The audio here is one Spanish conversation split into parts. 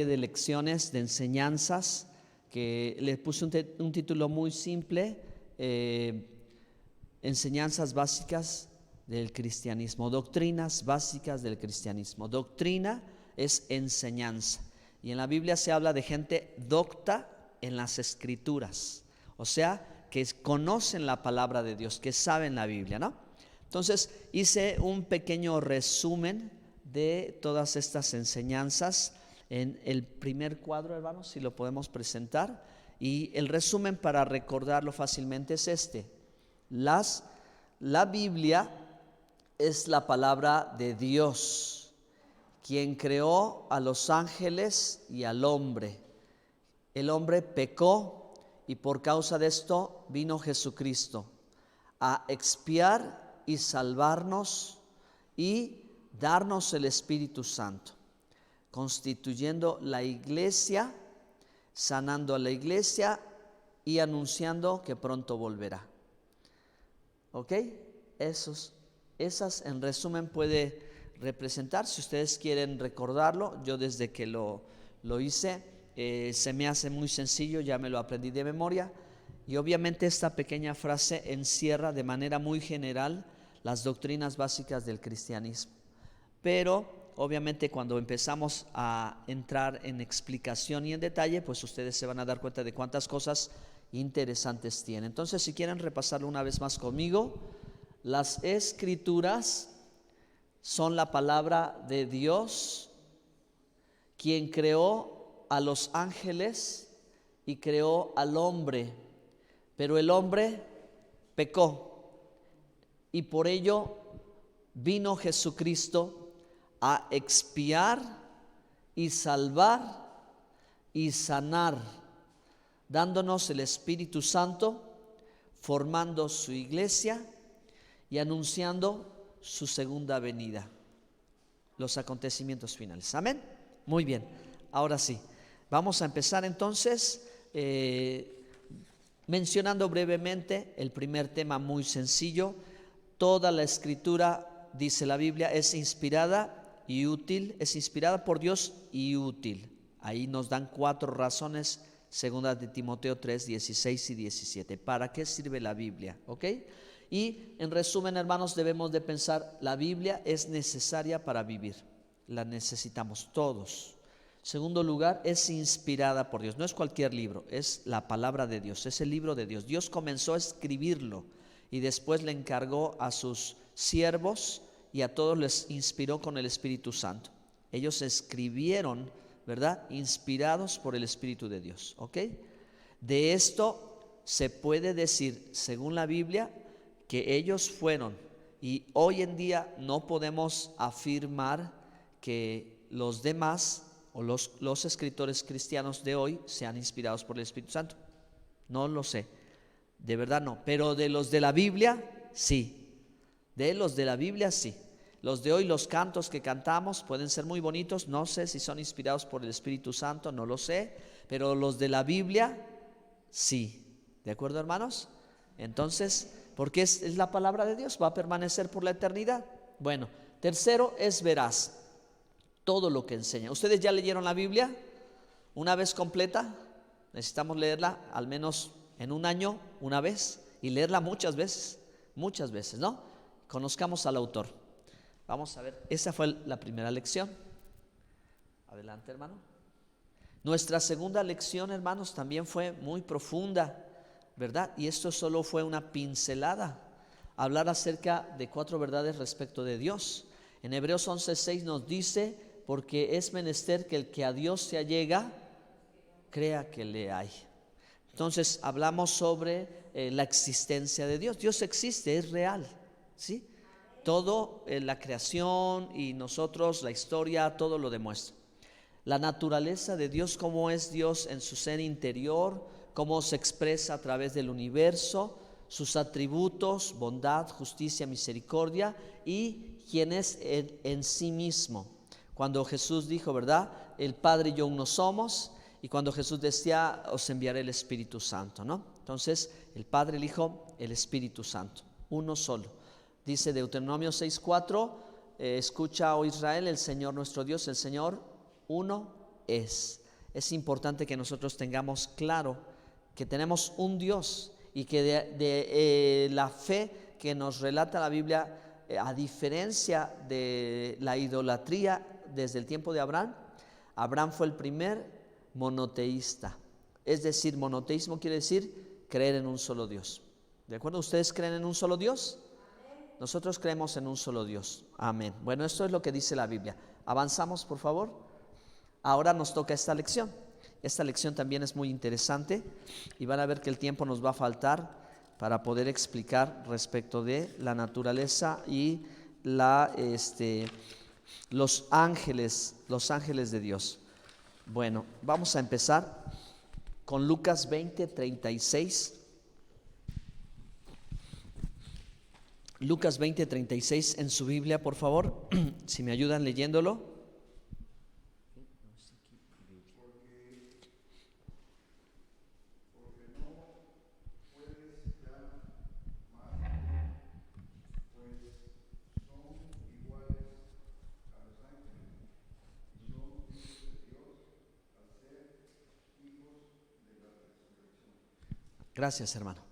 De lecciones, de enseñanzas, que le puse un título muy simple, enseñanzas básicas del cristianismo, doctrinas básicas del cristianismo. Doctrina es enseñanza, y en la Biblia se habla de gente docta en las escrituras, o sea, que conocen la palabra de Dios, que saben la Biblia, ¿no? Entonces hice un pequeño resumen de todas estas enseñanzas en el primer cuadro, hermanos, si lo podemos presentar. Y el resumen, para recordarlo fácilmente, es este: la Biblia es la palabra de Dios, quien creó a los ángeles y al hombre. El hombre pecó y por causa de esto vino Jesucristo a expiar y salvarnos y darnos el Espíritu Santo, constituyendo la iglesia, sanando a la iglesia y anunciando que pronto volverá. ¿Ok? Esas en resumen puede representar. Si ustedes quieren recordarlo, yo desde que lo hice, se me hace muy sencillo, ya me lo aprendí de memoria. Y obviamente esta pequeña frase encierra de manera muy general las doctrinas básicas del cristianismo. Pero obviamente cuando empezamos a entrar en explicación y en detalle, pues ustedes se van a dar cuenta de cuántas cosas interesantes tiene. Entonces, si quieren repasarlo una vez más conmigo: las escrituras son la palabra de Dios, quien creó a los ángeles y creó al hombre, pero el hombre pecó y por ello vino Jesucristo a expiar y salvar y sanar, dándonos el Espíritu Santo, formando su iglesia y anunciando su segunda venida, los acontecimientos finales. Amén. Muy bien, ahora sí, vamos a empezar entonces mencionando brevemente el primer tema, muy sencillo. Toda la escritura, dice la Biblia, es inspirada y útil, es inspirada por Dios y útil. Ahí nos dan 4 razones, segunda de Timoteo 3, 16 y 17. ¿Para qué sirve la Biblia? ¿Ok? Y en resumen, hermanos, debemos de pensar: la Biblia es necesaria para vivir, la necesitamos todos. Segundo lugar, es inspirada por Dios. No es cualquier libro, es la palabra de Dios, es el libro de Dios. Dios comenzó a escribirlo y después le encargó a sus siervos y a todos les inspiró con el Espíritu Santo. Ellos escribieron, ¿verdad?, inspirados por el Espíritu de Dios. ¿Ok? De esto se puede decir, según la Biblia, que ellos fueron, y hoy en día no podemos afirmar que los demás o los escritores cristianos de hoy sean inspirados por el Espíritu Santo. No lo sé, de verdad no, pero de los de la Biblia sí. De los de la Biblia sí. Los de hoy, los cantos que cantamos pueden ser muy bonitos, no sé si son inspirados por el Espíritu Santo, no lo sé, pero los de la Biblia sí. ¿De acuerdo, hermanos? Entonces, porque es la palabra de Dios, va a permanecer por la eternidad. Bueno, tercero, es veraz todo lo que enseña. ¿Ustedes ya leyeron la Biblia una vez completa? Necesitamos leerla al menos en un año, una vez, y leerla muchas veces, ¿no? Conozcamos al autor. Vamos a ver, esa fue la primera lección. Adelante, hermano. Nuestra segunda lección, hermanos, también fue muy profunda, ¿verdad? Y esto solo fue una pincelada, hablar acerca de 4 verdades respecto de Dios. En Hebreos 11:6 nos dice: porque es menester que el que a Dios se allega crea que le hay. Entonces hablamos sobre la existencia de Dios. Dios existe, es real, ¿sí? Todo, la creación y nosotros, la historia, todo lo demuestra. La naturaleza de Dios, cómo es Dios en su ser interior, cómo se expresa a través del universo, sus atributos: bondad, justicia, misericordia, y quién es en sí mismo. Cuando Jesús dijo, ¿verdad?, el Padre y yo uno somos, y cuando Jesús decía: os enviaré el Espíritu Santo, ¿no? Entonces, el Padre, el Hijo, el Espíritu Santo, uno solo. Dice Deuteronomio 6:4: escucha, oh Israel, el Señor nuestro Dios, el Señor uno es. Es importante que nosotros tengamos claro que tenemos un Dios y que de la fe que nos relata la Biblia, a diferencia de la idolatría desde el tiempo de Abraham, Abraham fue el primer monoteísta. Es decir, monoteísmo quiere decir creer en un solo Dios. ¿De acuerdo? ¿Ustedes creen en un solo Dios? Nosotros creemos en un solo Dios. Amén. Bueno, esto es lo que dice la Biblia. Avanzamos, por favor. Ahora nos toca esta lección. Esta lección también es muy interesante y van a ver que el tiempo nos va a faltar para poder explicar respecto de la naturaleza y los ángeles de Dios. Bueno, vamos a empezar con Lucas 20:36. Lucas 20:36 en su Biblia, por favor, si me ayudan leyéndolo. Gracias, hermano.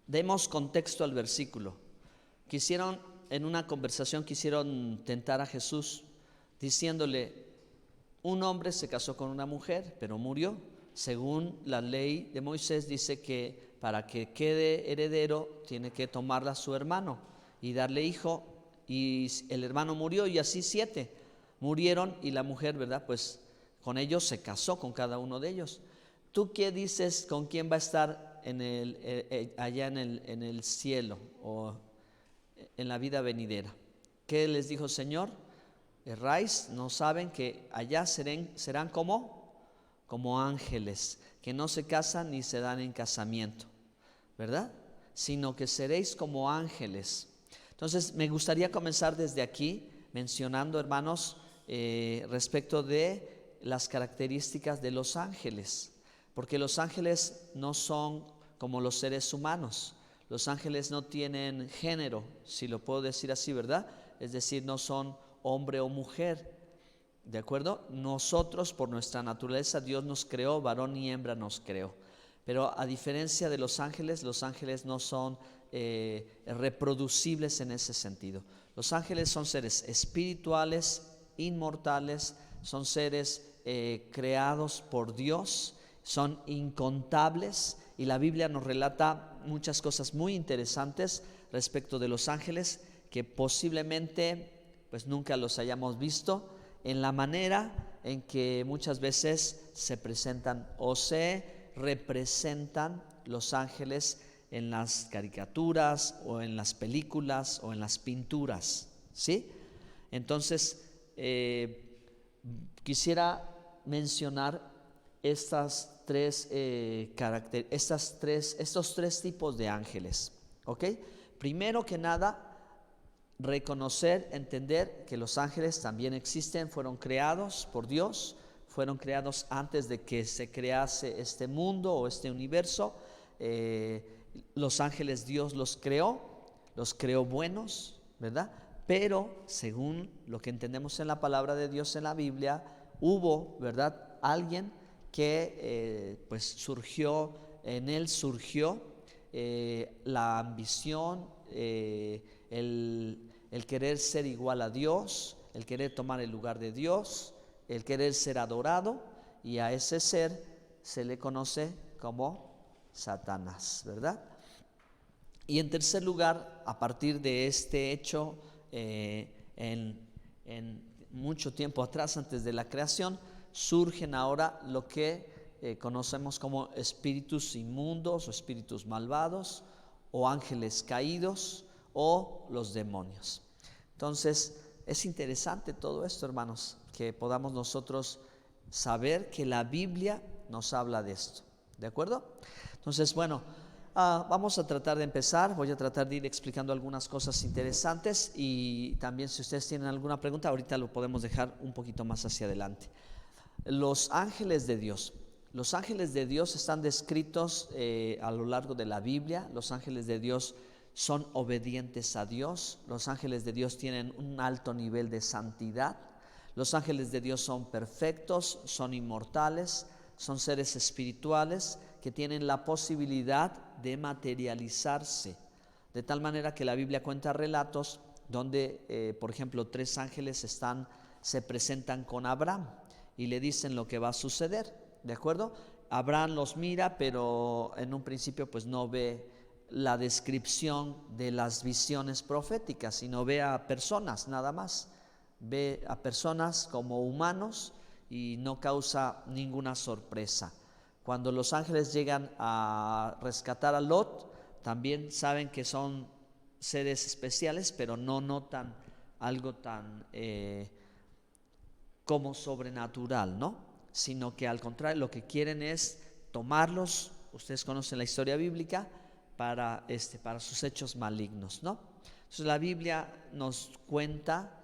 Demos contexto al versículo. En una conversación quisieron tentar a Jesús diciéndole: un hombre se casó con una mujer, pero murió. Según la ley de Moisés dice que para que quede heredero tiene que tomarla su hermano y darle hijo, y el hermano murió y así 7 murieron y la mujer, ¿verdad? Pues con ellos se casó, con cada uno de ellos. ¿Tú qué dices con quién va a estar allá en el cielo o en la vida venidera? ¿Qué les dijo el Señor? Erráis, no saben que allá serán como ángeles, que no se casan ni se dan en casamiento, ¿verdad? Sino que seréis como ángeles. Entonces me gustaría comenzar desde aquí mencionando, hermanos, respecto de las características de los ángeles. Porque los ángeles no son como los seres humanos. Los ángeles no tienen género, si lo puedo decir así, ¿verdad? Es decir, no son hombre o mujer, ¿de acuerdo? Nosotros, por nuestra naturaleza, Dios nos creó, varón y hembra nos creó. Pero a diferencia de los ángeles no son reproducibles en ese sentido. Los ángeles son seres espirituales, inmortales, son seres creados por Dios, son incontables, y la Biblia nos relata muchas cosas muy interesantes respecto de los ángeles que posiblemente pues nunca los hayamos visto, en la manera en que muchas veces se presentan o se representan los ángeles en las caricaturas o en las películas o en las pinturas, ¿sí? Entonces quisiera mencionar estos tres tipos de ángeles, ¿ok? Primero que nada, reconocer, entender que los ángeles también existen, fueron creados por Dios, fueron creados antes de que se crease este mundo o este universo. Los ángeles Dios los creó buenos, ¿verdad? Pero según lo que entendemos en la palabra de Dios en la Biblia, hubo, ¿verdad?, alguien que pues surgió la ambición, el querer ser igual a Dios, el querer tomar el lugar de Dios, el querer ser adorado, y a ese ser se le conoce como Satanás, ¿verdad? Y en tercer lugar, a partir de este hecho, en mucho tiempo atrás, antes de la creación, surgen ahora lo que conocemos como espíritus inmundos o espíritus malvados o ángeles caídos o los demonios. Entonces es interesante todo esto, hermanos, que podamos nosotros saber que la Biblia nos habla de esto, ¿de acuerdo? Entonces, bueno, vamos a tratar de empezar. Voy a tratar de ir explicando algunas cosas interesantes, y también si ustedes tienen alguna pregunta, ahorita lo podemos dejar un poquito más hacia adelante. Los ángeles de Dios. Los ángeles de Dios están descritos a lo largo de la Biblia. Los ángeles de Dios son obedientes a Dios. Los ángeles de Dios tienen un alto nivel de santidad. Los ángeles de Dios son perfectos, son inmortales, son seres espirituales que tienen la posibilidad de materializarse. De tal manera que la Biblia cuenta relatos donde, por ejemplo, 3 ángeles se presentan con Abraham y le dicen lo que va a suceder, ¿de acuerdo? Abraham los mira, pero en un principio pues no ve la descripción de las visiones proféticas, sino ve a personas nada más. Ve a personas como humanos y no causa ninguna sorpresa. Cuando los ángeles llegan a rescatar a Lot, también saben que son seres especiales, pero no notan algo tan como sobrenatural, ¿no? Sino que al contrario, lo que quieren es tomarlos, ustedes conocen la historia bíblica, para sus hechos malignos, ¿no? Entonces la Biblia nos cuenta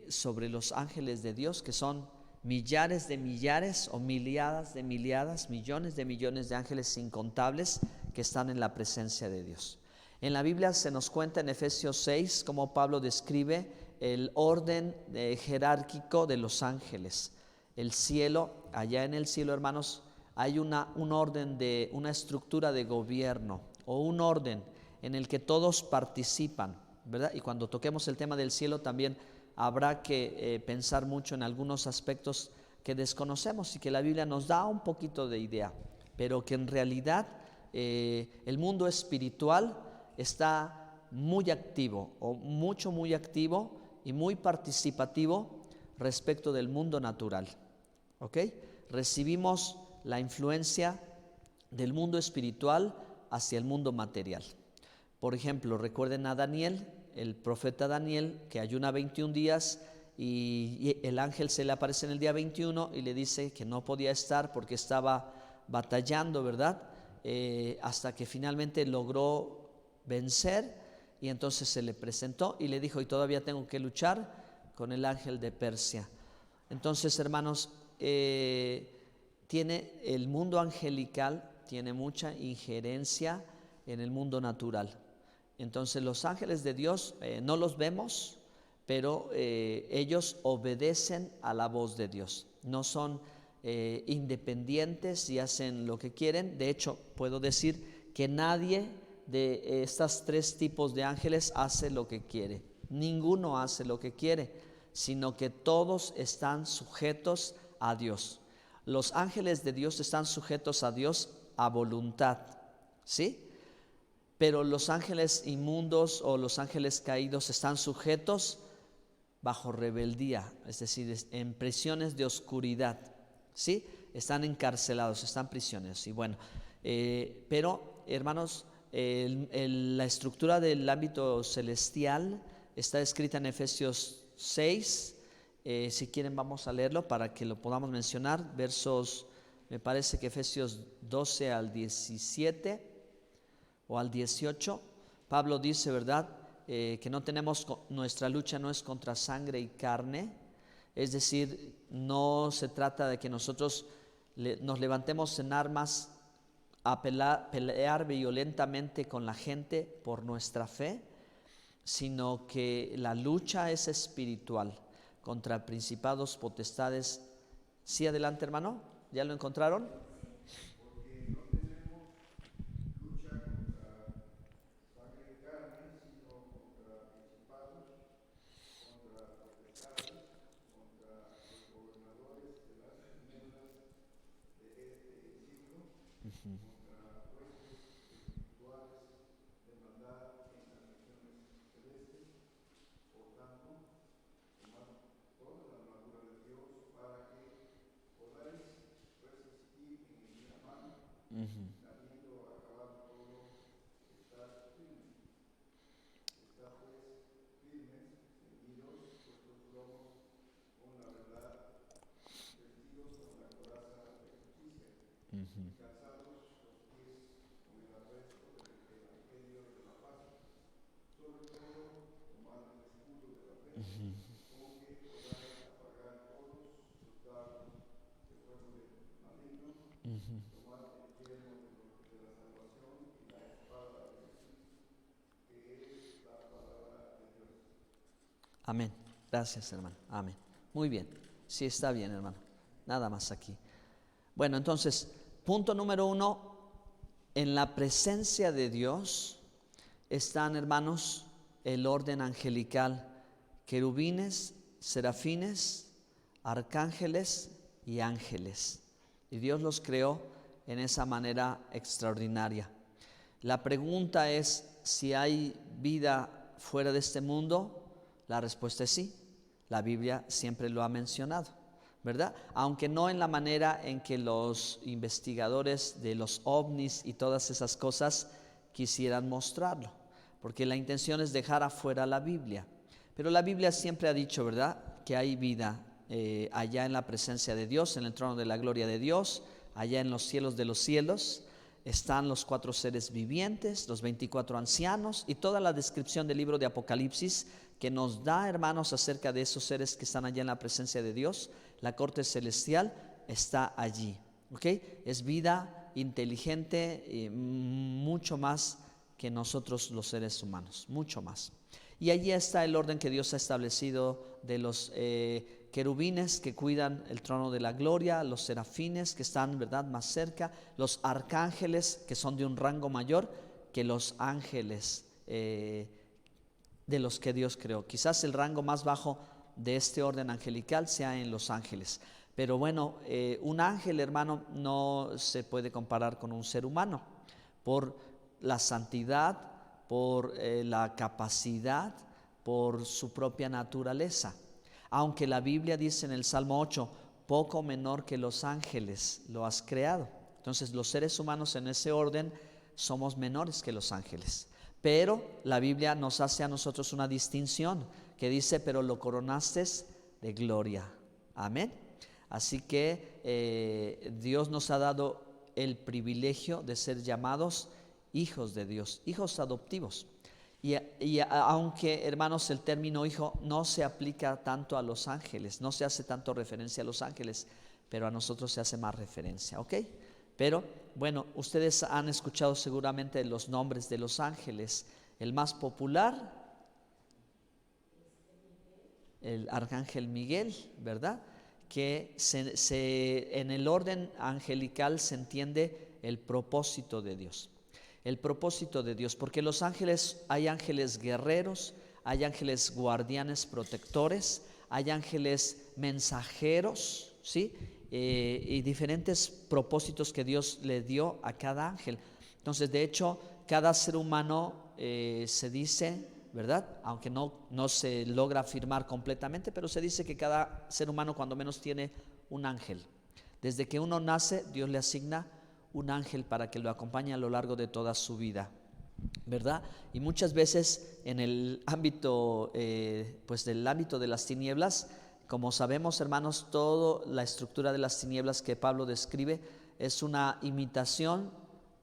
sobre los ángeles de Dios, que son millares de millares o miliadas de miliadas, millones de ángeles incontables que están en la presencia de Dios. En la Biblia se nos cuenta en Efesios 6 cómo Pablo describe el orden jerárquico de los ángeles. El cielo, allá en el cielo, hermanos, hay un orden una estructura de gobierno o un orden en el que todos participan, ¿verdad? Y cuando toquemos el tema del cielo también habrá que pensar mucho en algunos aspectos que desconocemos y que la Biblia nos da un poquito de idea, pero que en realidad el mundo espiritual está muy activo o muy activo y muy participativo respecto del mundo natural, ¿ok? Recibimos la influencia del mundo espiritual hacia el mundo material. Por ejemplo, recuerden a Daniel, el profeta Daniel, que ayuna 21 días y el ángel se le aparece en el día 21 y le dice que no podía estar porque estaba batallando, ¿verdad? Hasta que finalmente logró vencer y entonces se le presentó y le dijo, y todavía tengo que luchar con el ángel de Persia. Entonces, hermanos, tiene el mundo angelical, tiene mucha injerencia en el mundo natural. Entonces los ángeles de Dios no los vemos, pero ellos obedecen a la voz de Dios. No son independientes y hacen lo que quieren. De hecho, puedo decir que nadie de estos 3 tipos de ángeles hace lo que quiere. Ninguno hace lo que quiere, sino que todos están sujetos a Dios. Los ángeles de Dios están sujetos a Dios a voluntad, ¿sí? Pero los ángeles inmundos o los ángeles caídos están sujetos bajo rebeldía, es decir, en prisiones de oscuridad, ¿sí? Están encarcelados, están prisioneros. Y bueno, pero hermanos, la estructura del ámbito celestial está escrita en Efesios 6. Si quieren vamos a leerlo para que lo podamos mencionar, versos, me parece que Efesios 12 al 17 o al 18. Pablo dice, ¿verdad? Que no tenemos, nuestra lucha no es contra sangre y carne, es decir, no se trata de que nosotros nos levantemos en armas a pelear violentamente con la gente por nuestra fe, sino que la lucha es espiritual contra principados, potestades. Sí, adelante, hermano, ¿ya lo encontraron? Amén. Gracias, hermano. Amén. Muy bien. Sí, está bien, hermano. Nada más aquí. Bueno, entonces, punto número 1, en la presencia de Dios están, hermanos, el orden angelical, querubines, serafines, arcángeles y ángeles. Y Dios los creó en esa manera extraordinaria. La pregunta es si hay vida fuera de este mundo. La respuesta es sí. La Biblia siempre lo ha mencionado, ¿verdad? Aunque no en la manera en que los investigadores de los ovnis y todas esas cosas quisieran mostrarlo, porque la intención es dejar afuera la Biblia. Pero la Biblia siempre ha dicho, ¿verdad?, que hay vida allá en la presencia de Dios, en el trono de la gloria de Dios, allá en los cielos de los cielos. Están los 4 seres vivientes, los 24 ancianos y toda la descripción del libro de Apocalipsis que nos da, hermanos, acerca de esos seres que están allá en la presencia de Dios. La corte celestial está allí, ¿ok? Es vida inteligente, mucho más que nosotros los seres humanos, mucho más. Y allí está el orden que Dios ha establecido de los querubines que cuidan el trono de la gloria, los serafines que están, ¿verdad?, más cerca, los arcángeles que son de un rango mayor que los ángeles de los que Dios creó. Quizás el rango más bajo de este orden angelical sea en los ángeles. Pero bueno, un ángel, hermano, no se puede comparar con un ser humano por la santidad, por la capacidad, por su propia naturaleza. Aunque la Biblia dice en el Salmo 8, poco menor que los ángeles lo has creado. Entonces los seres humanos en ese orden somos menores que los ángeles. Pero la Biblia nos hace a nosotros una distinción que dice, pero lo coronaste de gloria. Amén. Así que Dios nos ha dado el privilegio de ser llamados hijos de Dios, hijos adoptivos. Y aunque, hermanos, el término hijo no se aplica tanto a los ángeles, no se hace tanto referencia a los ángeles, pero a nosotros se hace más referencia, ¿ok? Pero bueno, ustedes han escuchado seguramente los nombres de los ángeles. El más popular, el arcángel Miguel, ¿verdad? Que en el orden angelical se entiende el propósito de Dios. El propósito de Dios, porque los ángeles, hay ángeles guerreros, hay ángeles guardianes protectores, hay ángeles mensajeros, ¿sí? Y diferentes propósitos que Dios le dio a cada ángel. Entonces, de hecho, cada ser humano se dice, ¿verdad? Aunque no se logra afirmar completamente, pero se dice que cada ser humano cuando menos tiene un ángel. Desde que uno nace, Dios le asigna un ángel para que lo acompañe a lo largo de toda su vida, ¿verdad? Y muchas veces en el ámbito, pues del ámbito de las tinieblas, como sabemos, hermanos, toda la estructura de las tinieblas que Pablo describe es una imitación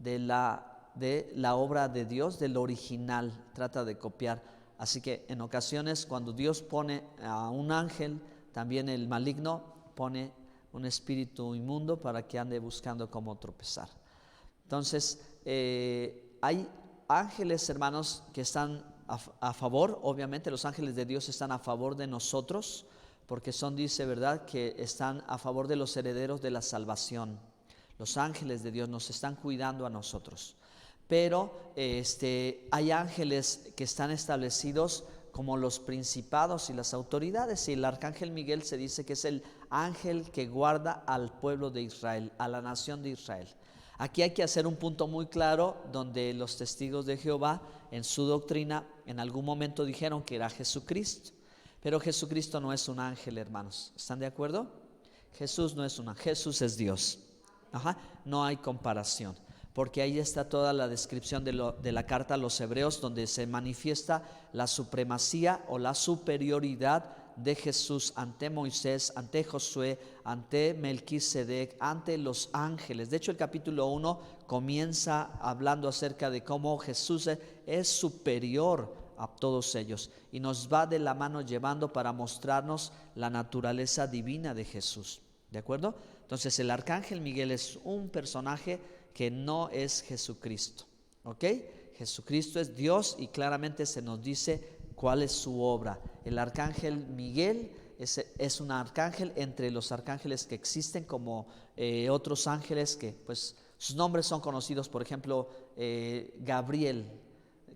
de la obra de Dios, del original, trata de copiar. Así que en ocasiones cuando Dios pone a un ángel, también el maligno pone un espíritu inmundo para que ande buscando cómo tropezar. Entonces, hay ángeles, hermanos, que están a favor, obviamente los ángeles de Dios están a favor de nosotros, porque dice, ¿verdad?, que están a favor de los herederos de la salvación. Los ángeles de Dios nos están cuidando a nosotros. Pero hay ángeles que están establecidos como los principados y las autoridades, y el arcángel Miguel se dice que es el ángel que guarda al pueblo de Israel, a la nación de Israel. Aquí hay que hacer un punto muy claro, donde los testigos de Jehová en su doctrina en algún momento dijeron que era Jesucristo, pero Jesucristo no es un ángel, hermanos. ¿Están de acuerdo? Jesús no es un ángel, Jesús es Dios. No hay comparación, porque ahí está toda la descripción de la carta a los hebreos, donde se manifiesta la supremacía o la superioridad de Jesús ante Moisés, ante Josué, ante Melquisedec, ante los ángeles. De hecho, el capítulo 1 comienza hablando acerca de cómo Jesús es superior a todos ellos, y nos va de la mano llevando para mostrarnos la naturaleza divina de Jesús. ¿De acuerdo? Entonces el arcángel Miguel es un personaje que no es Jesucristo, ¿ok? Jesucristo es Dios y claramente se nos dice cuál es su obra. El arcángel Miguel es un arcángel entre los arcángeles que existen, como otros ángeles que pues sus nombres son conocidos. Por ejemplo, Gabriel,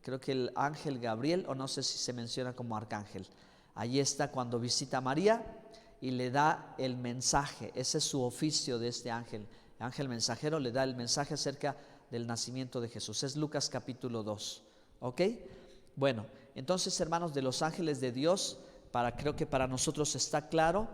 creo que el ángel Gabriel, o no sé si se menciona como arcángel. Allí está cuando visita a María y le da el mensaje. Ese es su oficio de este ángel. El ángel mensajero le da el mensaje acerca del nacimiento de Jesús. Es Lucas capítulo 2. ¿Ok? Bueno, entonces, hermanos, de los ángeles de Dios, creo que para nosotros está claro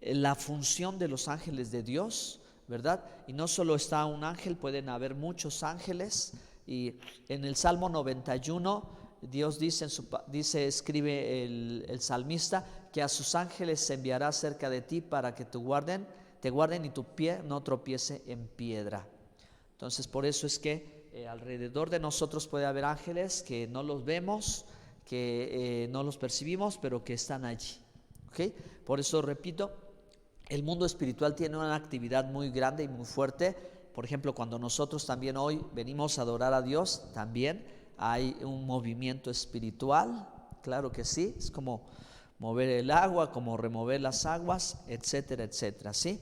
la función de los ángeles de Dios, ¿verdad? Y no solo está un ángel, pueden haber muchos ángeles. Y en el Salmo 91 Dios escribe el salmista, que a sus ángeles se enviará cerca de ti para que te guarden y tu pie no tropiece en piedra. Entonces, por eso es que alrededor de nosotros puede haber ángeles que no los vemos, que no los percibimos, pero que están allí. ¿Okay? Por eso, repito, el mundo espiritual tiene una actividad muy grande y muy fuerte. Por ejemplo, cuando nosotros también hoy venimos a adorar a Dios, también hay un movimiento espiritual, claro que sí, es como mover el agua, como remover las aguas, etcétera, etcétera, ¿sí?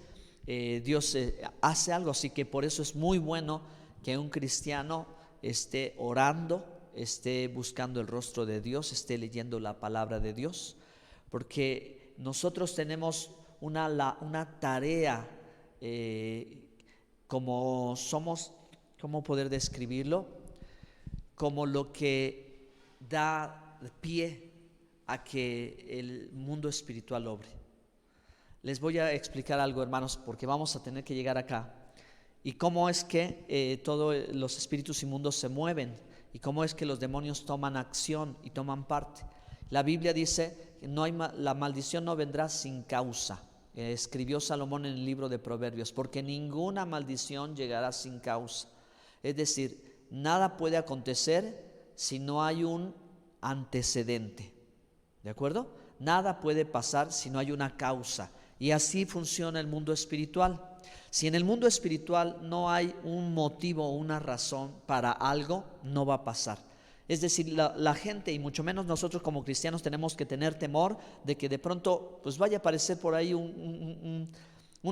Dios hace algo, así que por eso es muy bueno que un cristiano esté orando, esté buscando el rostro de Dios, esté leyendo la palabra de Dios, porque nosotros tenemos una tarea, como somos, ¿cómo poder describirlo? Como lo que da pie a que el mundo espiritual obre. Les voy a explicar algo, hermanos, porque vamos a tener que llegar acá. Y cómo es que todos los espíritus inmundos se mueven, y cómo es que los demonios toman acción y toman parte. La Biblia dice que la maldición no vendrá sin causa. Escribió Salomón en el libro de Proverbios, porque ninguna maldición llegará sin causa. Es decir, nada puede acontecer si no hay un antecedente. ¿De acuerdo? Nada puede pasar si no hay una causa. Y así funciona el mundo espiritual. Si en el mundo espiritual no hay un motivo o una razón para algo, no va a pasar. Es decir, la gente, y mucho menos nosotros como cristianos, tenemos que tener temor de que de pronto pues vaya a aparecer por ahí un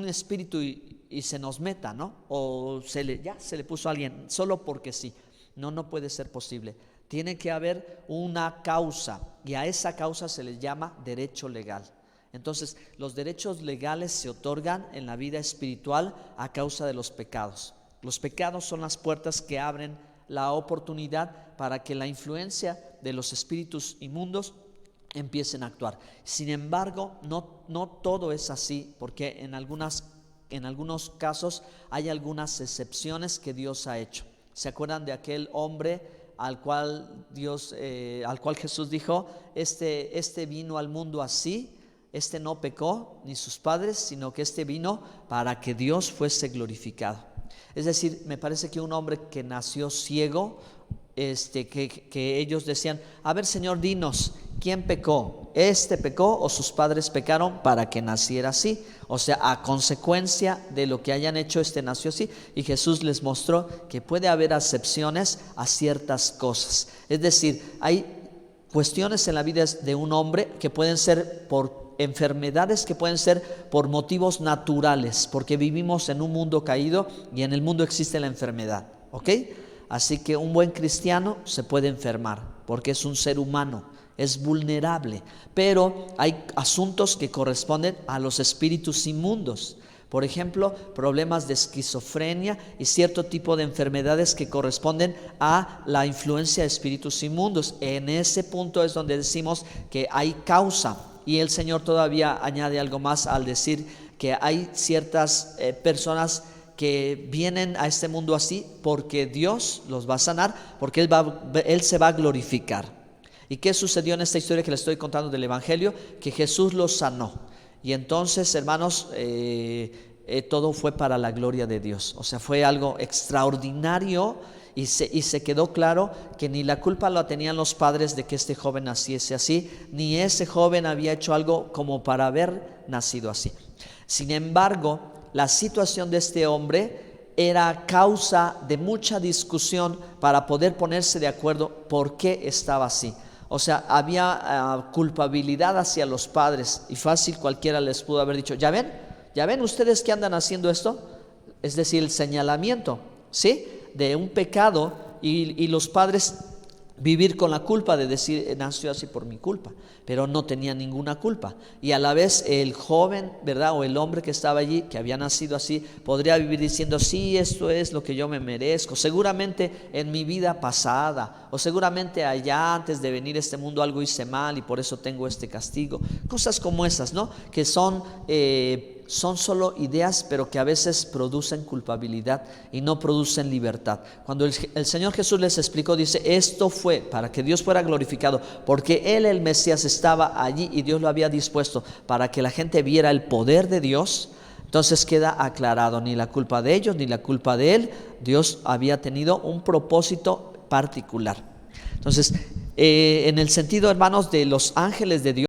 espíritu y se nos meta, ¿no? O se le puso a alguien solo porque sí. No puede ser posible. Tiene que haber una causa, y a esa causa se le llama derecho legal. Entonces, los derechos legales se otorgan en la vida espiritual a causa de los pecados. Los pecados son las puertas que abren la oportunidad para que la influencia de los espíritus inmundos empiecen a actuar. Sin embargo, no todo es así, porque en algunos casos hay algunas excepciones que Dios ha hecho. ¿Se acuerdan de aquel hombre al cual Jesús dijo, este vino al mundo así? Este no pecó ni sus padres, sino que este vino para que Dios fuese glorificado. Es decir, me parece que un hombre que nació ciego, que ellos decían, a ver, Señor, dinos, ¿quién pecó? ¿Este pecó o sus padres pecaron para que naciera así? O sea, a consecuencia de lo que hayan hecho, nació así. Y Jesús les mostró que puede haber excepciones a ciertas cosas. Es decir, hay cuestiones en la vida de un hombre que pueden ser por enfermedades, que pueden ser por motivos naturales, porque vivimos en un mundo caído y en el mundo existe la enfermedad, ¿ok? Así que un buen cristiano se puede enfermar porque es un ser humano, es vulnerable, pero hay asuntos que corresponden a los espíritus inmundos. Por ejemplo, problemas de esquizofrenia y cierto tipo de enfermedades que corresponden a la influencia de espíritus inmundos. En ese punto es donde decimos que hay causa. Y el Señor todavía añade algo más al decir que hay ciertas personas que vienen a este mundo así porque Dios los va a sanar, porque Él se va a glorificar. ¿Y qué sucedió en esta historia que les estoy contando del Evangelio? Que Jesús los sanó. Y entonces, hermanos, todo fue para la gloria de Dios. O sea, fue algo extraordinario. Y se quedó claro que ni la culpa la tenían los padres de que este joven naciese así, ni ese joven había hecho algo como para haber nacido así. Sin embargo, la situación de este hombre era causa de mucha discusión para poder ponerse de acuerdo por qué estaba así. O sea, había culpabilidad hacia los padres y fácil cualquiera les pudo haber dicho, ya ven ustedes que andan haciendo esto, es decir, el señalamiento, ¿sí? De un pecado y los padres vivir con la culpa de decir nació así por mi culpa, pero no tenía ninguna culpa. Y a la vez el joven, ¿verdad? O el hombre que estaba allí, que había nacido así, podría vivir diciendo, sí, esto es lo que yo me merezco. Seguramente en mi vida pasada, o seguramente allá antes de venir a este mundo algo hice mal y por eso tengo este castigo. Cosas como esas, ¿no? Que son solo ideas, pero que a veces producen culpabilidad y no producen libertad. Cuando el Señor Jesús les explicó, dice, esto fue para que Dios fuera glorificado, porque Él, el Mesías, estaba allí y Dios lo había dispuesto para que la gente viera el poder de Dios. Entonces queda aclarado, ni la culpa de ellos, ni la culpa de Él. Dios había tenido un propósito particular. Entonces, en el sentido, hermanos, de los ángeles de Dios,